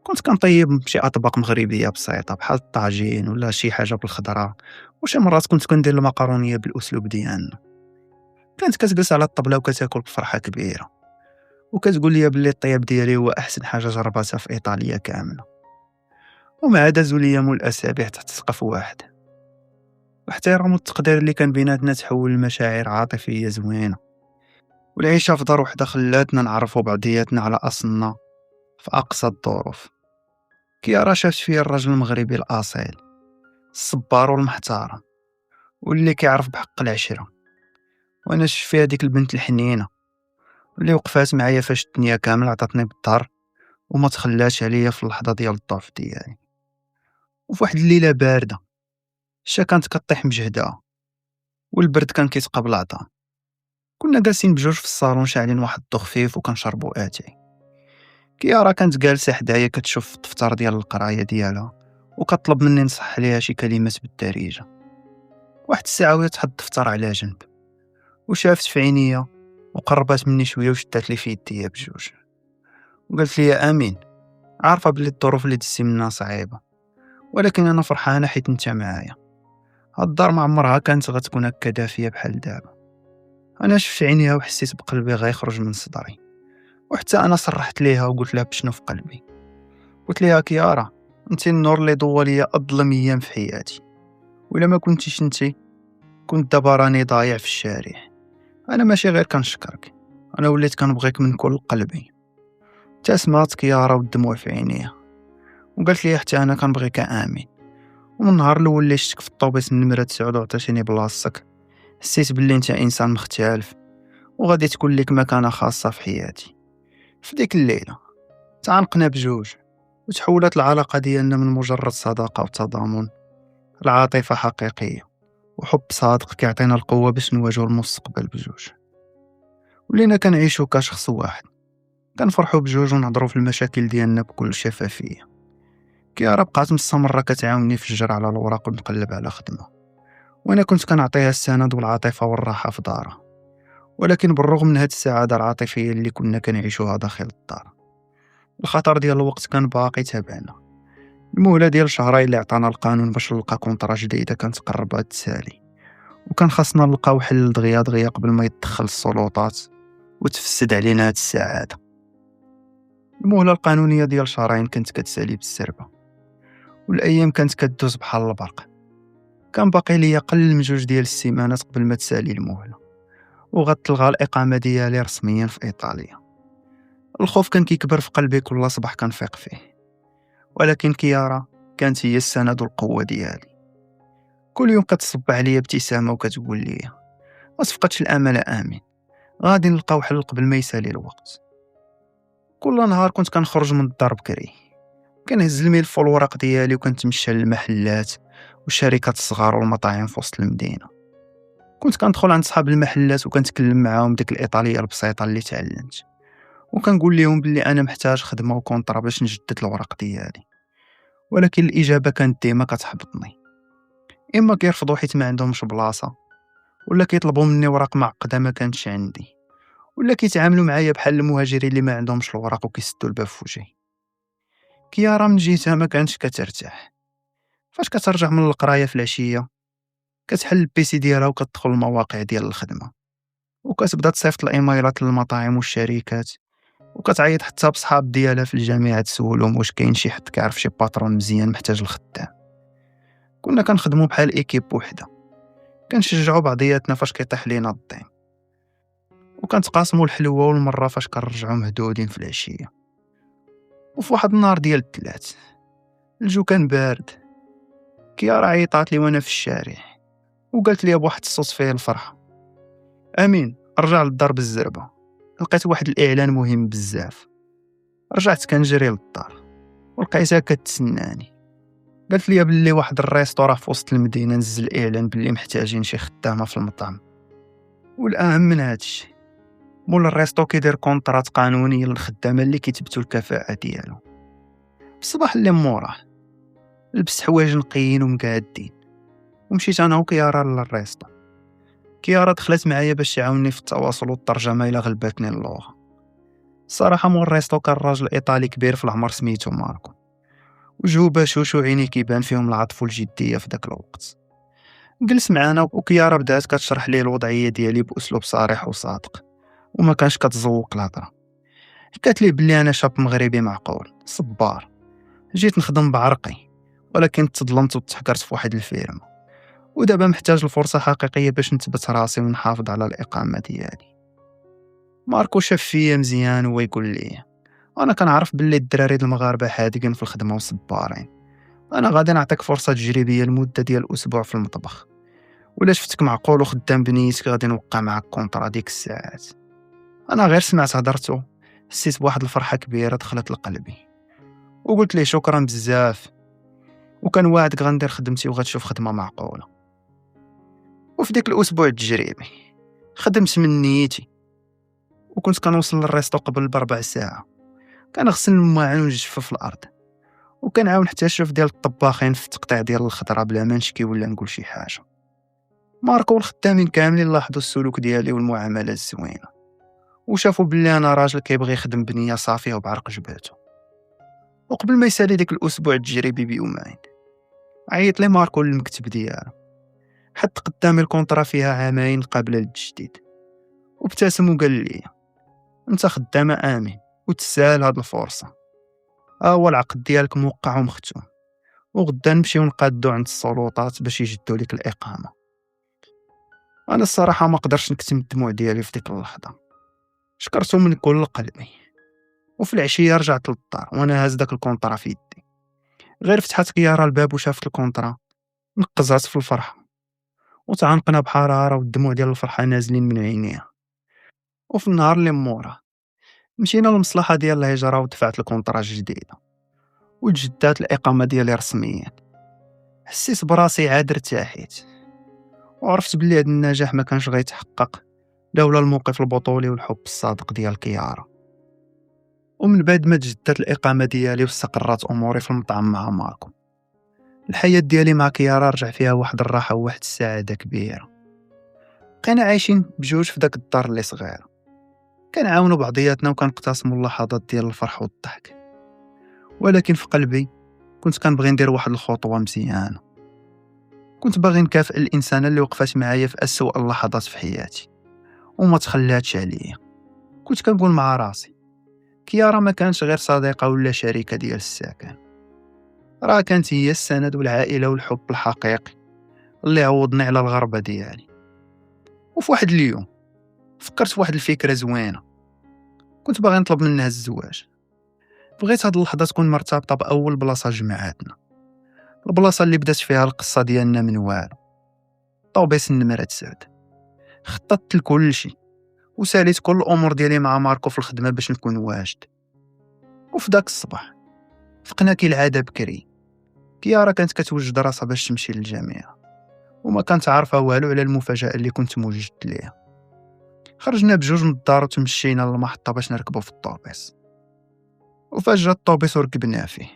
كنت كنطيب شي اطباق مغربيه بسيطه بحال الطاجين ولا شي حاجه بالخضره، وشي مرات كنت كندير المقرونيه بالاسلوب ديالنا. كانت كتجلس على الطبله وكتاكل بفرحه كبيره، وكتقول لي بلي الطياب ديالي هو احسن حاجه جربتها في ايطاليا كامله. ومع دازوا الايام والاسابيع تحت سقف واحد، واحترام والتقدير اللي كان بيناتنا تحول لمشاعر عاطفيه زوينه، والعيشه في دار وحده خلاتنا نعرفوا بعضياتنا على اصلنا في اقصى الظروف. كيارا شافت فيا الرجل المغربي الاصيل الصبار والمحترم واللي كيعرف بحق العشره، وانا شفت فيها ديك البنت الحنينه اللي وقفات معايا فاش الدنيا كامل عطاتني بالظهر وما تخلاش عليا في اللحظه ديال الضعف ديالي. وفي واحد الليله بارده الشتا كانت كطيح مجهده، والبرد كان كيتقابل عطا. كنا جالسين بجوج في الصالون شاعلين واحد الضو خفيف وكنشربوا اتاي. كيارا كانت جالسه حدايا كتشوف الدفتر ديال القرايه ديالها وكطلب مني نصح ليها شي كلمات بالدارجه. واحد الساعه وهي تحط الدفتر على جنب وشافت في عينيا وقربات مني شويه وشدات لي في يديا بجوج وقالت لي يا امين، عارفه بلي الظروف اللي دزتي منها صعيبه، ولكن انا فرحانه حيت انت معايا. هاد الدار ما عمرها كانت غتكون هكا دافيه بحال دابا. انا شفت عينيها وحسيت بقلبي غيخرج من صدري، وحتى انا صرحت ليها وقلت لها بشنو في قلبي. قلت لها كيارا، انت النور اللي ضوى ليا اظلم ايام في حياتي، ولا ما كنتيش انت كنت دابا راني ضايع في الشارع. انا ماشي غير كنشكرك، انا وليت كنبغيك من كل قلبي. ابتسمات كيارا والدموع في عينيها وقالت لي حتى انا كنبغيك امين. ومن النهار الاول اللي شفتك في الطوبيس من نمره 9 وعطيتيني بلاصتك، حسيت بلي انت انسان مختلف وغادي تكون لك مكانه خاصه في حياتي. في ديك الليله تعانقنا بجوج وتحولت العلاقه ديالنا من مجرد صداقه وتضامن لعاطفه حقيقيه وحب صادق كيعطينا القوه باش نواجهوا المستقبل بجوج. ولينا كنعيشوا كشخص واحد، كنفرحوا بجوج ونهضروا في المشاكل ديالنا بكل شفافيه. كيارا بقات مستمره كتعاوني في الجر على الوراق ونقلب على خدمه، وانا كنت كنعطيها السند والعاطفه والراحه في دارها. ولكن بالرغم من هاد السعاده العاطفيه اللي كنا كنعيشوها داخل الدار، الخطر ديال الوقت كان باقي تابعنا. المهله ديال شهرين اللي عطانا القانون باش نلقى كونطرا جديده كانت قربات تسالي، وكان خاصنا نلقاو حل دغيا قبل ما يتدخل السلطات وتفسد علينا هاد السعاده. المهله القانونيه ديال شهرين كانت كتسالي بالسربه، والايام كانت كدوز بحال البرق. كان باقي ليا قل من 2 ديال السيمانات قبل ما تسالي المهله وغتلغى الاقامه ديالي رسميا في ايطاليا. الخوف كان كيكبر في قلبي كل صباح كنفيق فيه، ولكن كيارا كانت هي السند والقوه ديالي. كل يوم كتصب عليا ابتسامه وكتقول لي ما تفقدش الامل امين، غادي نلقاو حل قبل ما يسالي الوقت. كل نهار كنت كنخرج من الدار بكري، كنهز الملف والورق ديالي وكنتمشى للمحلات والشركات الصغار والمطاعم في وسط المدينه. كنت كندخل عند صحاب المحلات وكنتكلم معاهم ديك الايطاليه البسيطه اللي تعلمت، وكنقول لهم بلي انا محتاج خدمه وكونطرا باش نجدد الورق ديالي. ولكن الاجابه كانت ديما كتحبطني، اما كيرفضوا حيت ما عندهمش بلاصه، ولا كيطلبوا مني وراق معقده ما كانتش عندي، ولا كيتعاملوا معايا بحال المهاجرين اللي ما عندهمش الوراق وكيسدوا الباب في وجهي. كيارا من جهتها ما كانتش كترتاح. فاش كترجع من القرايه في العشيه كتحل البيسي ديالها وكتدخل المواقع ديال الخدمه وكتبدا تصيفط الايميلات للمطاعم والشركات، وكتعيط حتى بصحاب ديالها في الجامعه تسولهم واش كاين شي حد كيعرف شي باترون مزيان محتاج الخدام. كنا كنخدموا بحال ايكيب وحده، كنشجعوا بعضياتنا فاش كيطيح لينا الضيم، وكنتقاسموا الحلوه والمره فاش كنرجعوا مهدودين في العشيه. وفي واحد النهار ديال الثلاث الجو كان بارد، كيارا عيطات لي وانا في الشارع وقالت لي بواحد الصوت فيه الفرحه امين رجع للدار بالزربه، لقيت واحد الاعلان مهم بزاف. رجعت كنجري للدار ولقيتها كتسناني. قالت لي بلي واحد الريستورا في وسط المدينه نزل اعلان بلي محتاجين شي خدامه في المطعم، والاهم من هادشي مول الريستو كيدير كونطرات قانونيه للخدامه اللي كيثبتوا الكفاءه ديالهم. الصباح اللي موراه لبست حوايج نقيين ومقادين ومشيت انا وكيارا للريستو. كيارا دخلت معايا باش تعاوني في التواصل والترجمه الا غلبتني اللغه. الصراحه مول الريستو كان راجل ايطالي كبير في العمر سميتو ماركو، وجهو بشوش وعينيه كيبان فيهم العطف والجديه في داك الوقت. جلس معانا وكيارا بدات كتشرح ليه الوضعيه ديالي باسلوب صريح وصادق وما كانش كتزوق الهضره. حكات لي بلي انا شاب مغربي معقول صبار، جيت نخدم بعرقي ولكن تظلمت وتحكرت في واحد الفيرما، ودابا محتاج لفرصه حقيقيه باش نثبت راسي ونحافظ على الاقامه ديالي. ماركو شاف فيا مزيان ويقول لي انا كنعرف بلي الدراري المغاربه حاذقين في الخدمه وصبارين، انا غادي نعطيك فرصه تجريبيه لمده ديال اسبوع في المطبخ، ولا شفتك معقول وخدام بنيتك غادي نوقع معاك كونطرا ديك الساعات. انا غير سمعت هضرتو حسيت بواحد الفرحه كبيره دخلت لقلبي، وقلت ليه شكرا بزاف وكان واعدك غندير خدمتي وغتشوف خدمه معقوله. وفي ديك الاسبوع التجريبي خدمت من نيتي، وكنت كنوصل للريستو قبل بربع ساعه. كنغسل الماعن ونجفف الارض، وكنعاون حتى نشوف ديال الطباخين في التقطيع ديال الخضره بلا ما نشكي ولا نقول شي حاجه. ماركو والخدامين كاملين لاحظوا السلوك ديالي والمعامله الزوينه، وشافوا بلي انا راجل كيبغي يخدم بنيه صافيه وبعرق جبهته. وقبل ما يسالي ديك الاسبوع التجريبي بيومين، عيط لي ماركو للمكتب ديالو، حط قدامي الكونطرا فيها عامين قابله للتجديد، وابتسم وقال لي: انت خدامه امين وتسال هاد الفرصه، هو العقد ديالك موقع ومختوم، وغدا نمشيو نقادو عند السلطات باش يجدوا لك الاقامه. انا الصراحه ما قدرش نكتم الدموع ديالي في ديك اللحظه، شكرته من كل قلبي. وفي العشيه رجعت للدار وانا هاز داك الكونطرا في يدي. غير فتحت كيارا الباب وشافت الكونطرا نقزات في الفرحه، وتعنقنا بحراره والدموع ديال الفرحه نازلين من عينيها. وفي النهار اللي موراه مشينا للمصلحه ديال الهجره ودفعت الكونطرا الجديده، وتجدات الاقامه ديالي رسميا. حسيت براسي عاد ارتاحيت، وعرفت بلي هاد النجاح ما كانش غيتحقق لولا الموقف البطولي والحب الصادق ديال كيارا. ومن بعد ما تجدات الاقامه ديالي واستقرات اموري في المطعم مع ماركو، الحياه ديالي مع كيارا رجع فيها واحد الراحه وواحد السعاده كبيره. بقينا عايشين بجوج في داك الدار اللي صغيره، كنعاونوا بعضياتنا وكنقتسموا اللحظات ديال الفرح والضحك. ولكن في قلبي كنت كنبغي ندير واحد الخطوه مزيانه. كنت باغي نكافئ الانسانه اللي وقفات معايا في اسوء اللحظات في حياتي وما تخلاتش عليا. كنت كنقول مع راسي: كيارا ما كانش غير صديقه ولا شريكه ديال السكن، راه كانت هي السند والعائله والحب الحقيقي اللي عوضني على الغربه ديالي. وفي واحد اليوم فكرت في واحد الفكره زوينه، كنت باغي نطلب منها الزواج. بغيت هاد اللحظه تكون مرتبطه باول بلاصه جمعاتنا، البلاصه اللي بدات فيها القصه ديالنا من والو، طوبيس النمره 9. خططت لكل شيء وساليت كل الامور ديالي مع ماركو في الخدمه باش نكون واجد. وفي داك الصباح فقنا كالعاده بكري. كيارا كانت كتوجد راسها باش تمشي للجامعه، وما كانت عارفه والو على المفاجاه اللي كنت موجد ليها. خرجنا بجوج من الدار وتمشينا للمحطه باش نركبوا في الطوبيس. وفجأة الطوبيس وركبنا فيه،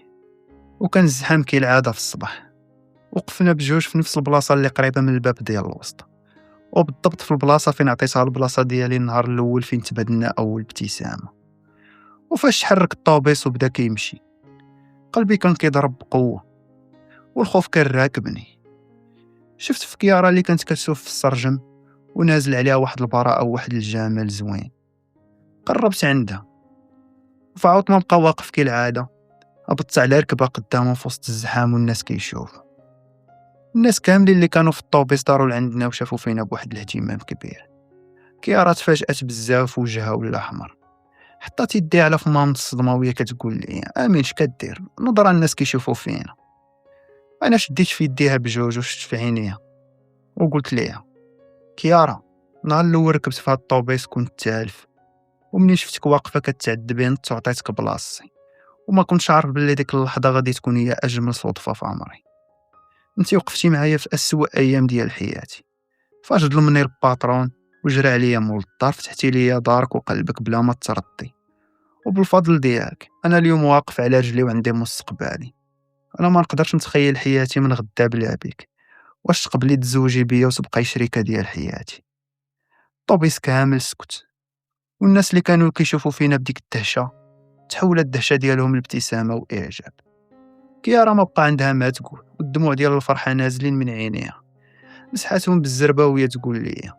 وكان الزحام كالعاده في الصباح. وقفنا بجوج في نفس البلاصه اللي قريبه من الباب ديال الوسط، وبالضبط في البلاصه فين عطيتها البلاصه ديالي النهار الاول فين تبادلنا اول ابتسامه. وفاش تحرك الطوبيس وبدا كيمشي، قلبي كان كيضرب بقوه والخوف كان راكبني. شفت في كيارا اللي كانت كتشوف في السرجم ونازل عليها واحد البراءه وواحد الجمال زوين. قربت عندها وفعوت ما بقى واقف كالعاده، هبطت على ركبه قدامه في وسط الزحام والناس كيشوفوا. الناس كاملين اللي كانوا في الطوبيس داروا لعندنا وشافوا فينا بواحد الاهتمام كبير. كيارا تفاجأت بزاف وجهها ولا احمر، حطات يديها على فمها من الصدمه وهي كتقول لي: امين اش كدير؟ نظرا الناس كيشوفوا فينا. انا شديت في يديها بجوج وشفت في عينيها وقلت ليها: كيارا، نهار الاول ركبت في هاد الطوبيس كنت تالف، ومنين شفتك واقفه كتعذبي نط وعطيتك بلاصتي، وما كنتش عارف بلي ديك اللحظه غادي تكون هي اجمل صدفه في عمري. انتي وقفتي معايا في اسوء ايام ديال حياتي، فاش ظلمني الباترون وجرى عليا مول الدار فتحتي ليا دارك وقلبك بلا ما تردي. وبالفضل ديالك انا اليوم واقف على رجلي وعندي مستقبلي. انا ما نقدرش نتخيل حياتي من غدا بلا بك. واش تقبلي تزوجي بيا وتبقاي شريكه ديال حياتي؟ طوبيس كامل سكت، والناس اللي كانوا كيشوفوا فينا بديك الدهشه تحولت الدهشه ديالهم لابتسامه واعجاب. كيارا ما بقى عندها ما تقول، والدموع ديال الفرحه نازلين من عينيها. مسحاتهم بالزربه وهي تقول لي: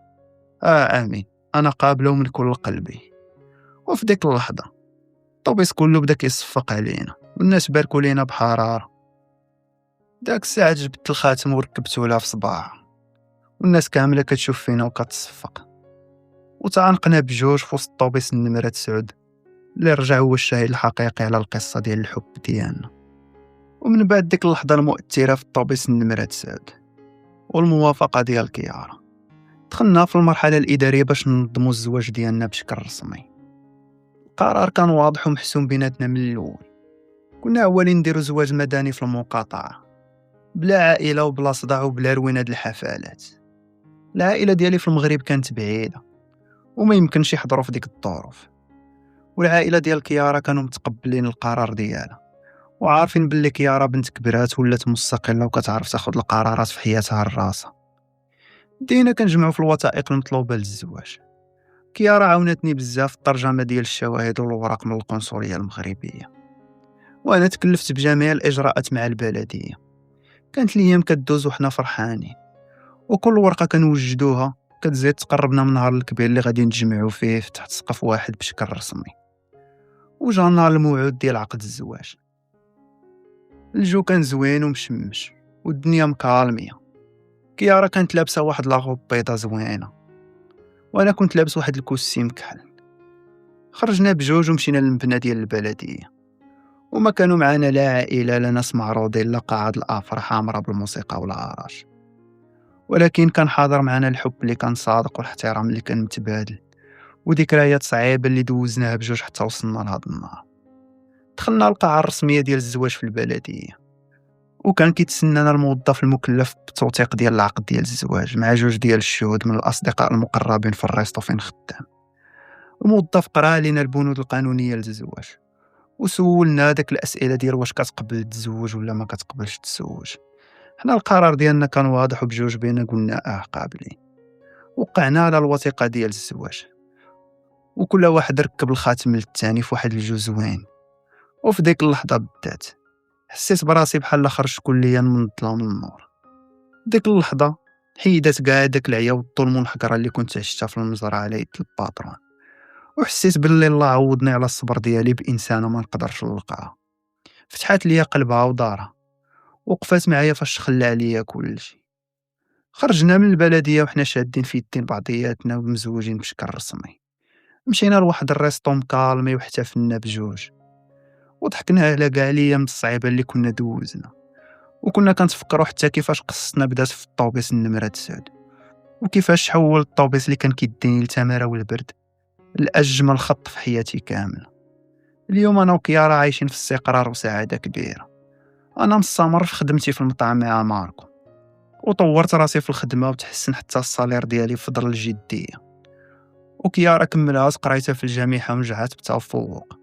امين، انا قابله من كل قلبي. وفي ديك اللحظه الطوبيس كله بدا كيصفق علينا والناس باركوا لينا بحراره. داك الساعه جبت الخاتم وركبته لها في صباعها، والناس كامله كتشوف فينا وكتصفق. وتعانقنا بجوج في وسط الطوبيس النمره 9 اللي رجع هو الشاهد الحقيقي على القصه ديال الحب ديالنا. ومن بعد ديك اللحظه المؤثره في الطوبيس النمره 9 والموافقه ديال كيارا، دخلنا في المرحله الاداريه باش ننظموا الزواج ديالنا بشكل رسمي. القرار كان واضح ومحسوم بيناتنا من الاول. كنا اولين نديروا زواج مدني في المقاطعه، بلا عائله وبلا صداع وبلا روينه د الحفلات. العائلة ديالي في المغرب كانت بعيدة وما يمكنش يحضروا في ديك الظروف، والعائلة ديال كيارا كانوا متقبلين القرار ديالها وعارفين باللي كيارا بنت كبرات ولات مستقلة وكتعرف تاخد القرارات في حياتها الراسة. بدينا كنجمعوا في الوثائق المطلوبة للزواج. كيارا عاونتني بزاف في الترجمة ديال الشواهد والأوراق من القنصلية المغربية، وأنا تكلفت بجميع الإجراءات مع البلدية. كانت الأيام كدوز وحنا فرحانين، وكل ورقة كنوجدوها كتزيد تقربنا من النهار الكبير اللي غادي نتجمعوا فيه تحت سقف واحد بشكل رسمي. وجا نهار الموعود ديال عقد الزواج. الجو كان زوين ومشمش والدنيا مكالمية. كيارا كانت لابسة واحد لاغوب بيضا زوينة، وأنا كنت لابس واحد الكوستيم كحل. خرجنا بجوج ومشينا للمبنى ديال البلدية، وما كانوا معنا لا عائلة لا ناس معروضين لا قاعد الأفراح عامرة بالموسيقى ولا عراش، ولكن كان حاضر معنا الحب اللي كان صادق والاحترام اللي كان متبادل وذكريات صعيبة اللي دوزناها بجوج حتى وصلنا لهذا النهار. دخلنا القاعة الرسمية ديال الزواج في البلدية، وكان كيتسنانا الموظف المكلف بالتوثيق ديال العقد ديال الزواج مع جوج ديال الشهود من الأصدقاء المقربين في الريستو فين خدام. الموظف قرا لينا البنود القانونية للزواج وسولنا داك الأسئلة ديال واش كتقبل تزوج ولا ما كتقبلش تزوج. حنا القرار ديالنا كان واضح وبجوج بينا قلنا قابلين. وقعنا على الوثيقة ديال الزواج، وكل واحد ركب الخاتم للثاني في واحد الجو زوين. وفي ديك اللحظة بالذات حسيت براسي بحال خرجت كليا من الظلام للنور. ديك اللحظة حيدت كاع داك العيا والظلم والحقرة اللي كنت عشتها في المزرعة على يد الباترون، وحسيت باللي الله عوضني على الصبر ديالي بإنسانة ما نقدرش نلقاها. فتحات ليا قلبها ودارها، وقفات معايا فاش خلى عليا كلشي. خرجنا من البلدية وحنا شادين في يدين بعضياتنا ومزوجين بشكل رسمي. مشينا لواحد الريستو مكالمي واحتفلنا بجوج، وضحكنا على كاع الايام الصعيبه اللي كنا دوزنا، وكنا كنتفكروا حتى كيفاش قصتنا بدات في الطوبيس النمره 9، وكيفاش حول الطوبيس اللي كان كيديني للتماره والبرد لاجمل خط في حياتي كامله. اليوم انا وكيارا عايشين في استقرار وسعاده كبيره. انا مستمر في خدمتي في المطعم مع ماركو، وطورت راسي في الخدمه وتحسن حتى الصالير ديالي بفضل الجديه. وكيارا كملات قرايتها في الجامعه ونجحت بتفوق،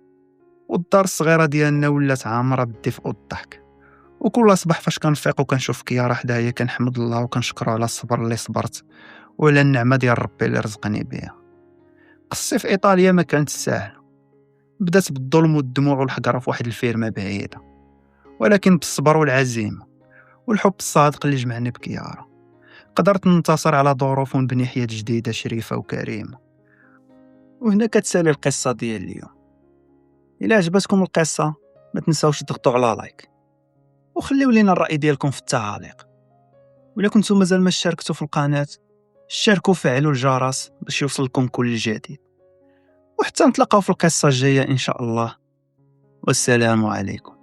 والدار الصغيره ديالنا ولات عامره بالدفء والضحك. وكل صباح فاش كنفيق وكنشوف كيارا حدايا كنحمد الله وكنشكره على الصبر اللي صبرت وعلى النعمه ديال ربي اللي رزقني بها. قصتي في ايطاليا ما كانت ساهله، بدات بالظلم والدموع والحقره في واحد الفيرما بعيده، ولكن بالصبر والعزيمه والحب الصادق اللي جمعني بكيارا قدرت ننتصر على ظروف ونبني حياه جديده شريفه وكريمه. وهنا كتسالي القصه ديال اليوم. إلا عجبتكم القصة ما تنساوش تضغطوا على لايك وخليو لينا الرأي ديالكم في التعاليق. وإلا كنتم مازال ما اشتركتوا في القناة اشتركوا وفعلوا الجرس باش يوصلكم كل جديد. وحتى نتلاقاو في القصة الجاية إن شاء الله، والسلام عليكم.